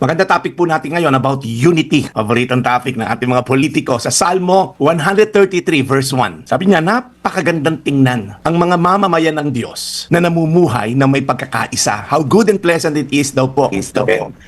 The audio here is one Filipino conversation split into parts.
Maganda topic po natin ngayon about unity. Paboritong topic ng ating mga politiko sa Salmo 133 verse 1. Sabi niya, napakagandang tingnan ang mga mamamayan ng Diyos na namumuhay na may pagkakaisa. How good and pleasant it is daw po.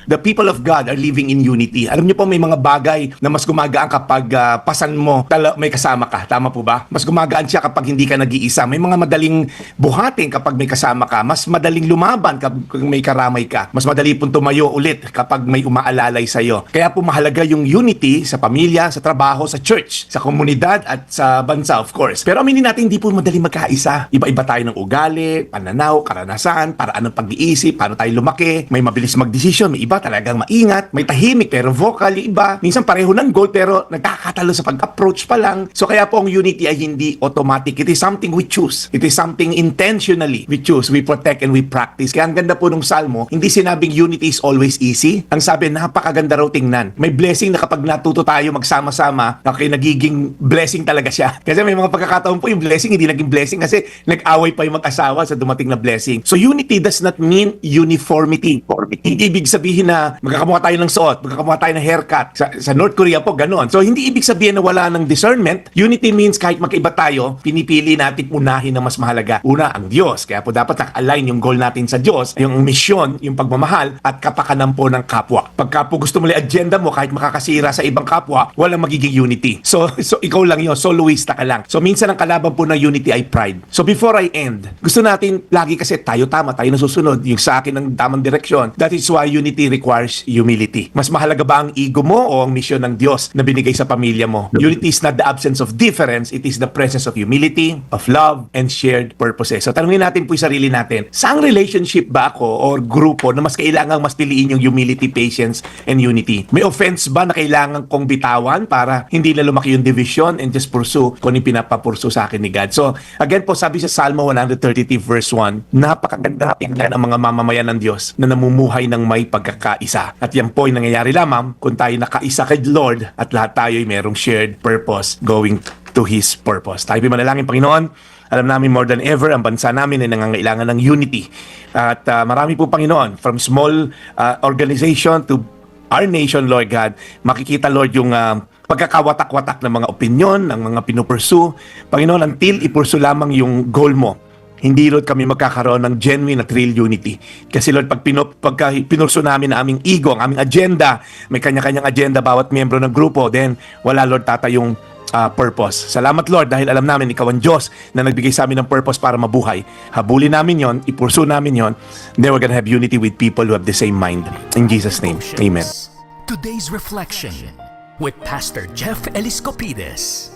The people of God are living in unity. Alam niyo po, may mga bagay na mas gumagaan kapag pasan mo, may kasama ka. Tama po ba? Mas gumagaan siya kapag hindi ka nag-iisa. May mga madaling buhatin kapag may kasama ka. Mas madaling lumaban kapag may karamay ka. Mas madali pong tumayo ulit kapag may umaalalay sa iyo. Kaya po mahalaga yung unity sa pamilya, sa trabaho, sa church, sa komunidad at sa bansa, of course. Pero aminin natin, hindi po madali magkaisa. Iba-iba tayo ng ugali, pananaw, karanasan, paraan ng pag-iisip, paano tayo lumaki. May mabilis magdesisyon, may iba talagang maingat, may tahimik pero vocal, yung iba minsan pareho ng goal pero nagkakatalo sa pag-approach pa lang. So kaya po ang unity ay hindi automatic. It is something we choose. It is something intentionally we choose, we protect and we practice. Kaya ang ganda po ng Salmo, hindi sinabing unity is always easy. Ang sabi, napakaganda raw tingnan. May blessing na kapag natuto tayo magsama-sama, okay, nagiging blessing talaga siya. Kasi may mga pagkakataon po yung blessing, hindi naging blessing kasi nag-away pa yung mag-asawa sa dumating na blessing. So unity does not mean uniformity. Hindi ibig sabihin na magkakamukha tayo ng suot, magkakamukha tayo ng haircut. Sa North Korea po, ganon. So hindi ibig sabihin na wala ng discernment. Unity means kahit magkaiba tayo, pinipili natin unahin na mas mahalaga. Una, ang Diyos. Kaya po dapat naka-align yung goal natin sa Diyos, yung mission, yung pagmamahal, at kapakanan po ng kapwa. Pagka po gusto mo lang agenda mo, kahit makakasira sa ibang kapwa, walang magiging unity. So ikaw lang yun, soloista ka lang. So minsan ang kalaban po ng unity ay pride. So before I end, gusto natin lagi kasi tayo tama, tayo nasusunod, yung sa akin ng tamang direksyon. That is why unity requires humility. Mas mahalaga ba ang ego mo o ang mission ng Diyos na binigay sa pamilya mo? Unity is not the absence of difference, it is the presence of humility, of love, and shared purposes. So tanungin natin po yung sarili natin, saang relationship ba ako or grupo na mas kailangang mas piliin yung humility, patience, and unity? May offense ba na kailangan kong bitawan para hindi na lumaki yung division and just pursue kung yung pinapapursu sa akin ni God? So again po, sabi sa Salmo 133 verse 1, napakaganda tingnan ang mga mamamayan ng Diyos na namumuhay ng may pagkakaisa. At yan po ay nangyayari lamang kung tayo nakaisa kay Lord at lahat tayo ay merong shared purpose going to His purpose. Tayo manalangin, Panginoon. Alam namin more than ever, ang bansa namin ay nangangailangan ng unity. At marami po, Panginoon, from small organization to our nation, Lord God, makikita, Lord, yung pagkakawatak-watak ng mga opinion, ng mga pinupursue. Panginoon, until ipursu lamang yung goal mo, hindi, Lord, kami magkakaroon ng genuine at real unity. Kasi, Lord, pagka pinursu namin na aming ego, ang aming agenda, may kanya-kanyang agenda bawat miyembro ng grupo, then wala, Lord, tatayong purpose. Salamat, Lord, dahil alam namin ikaw ang Diyos na nagbigay sa amin ng purpose para mabuhay. Habulin namin yon, ipursu namin yon, then we're gonna have unity with people who have the same mind. In Jesus' name, Amen. Today's Reflection with Pastor Jeff Eliscopides.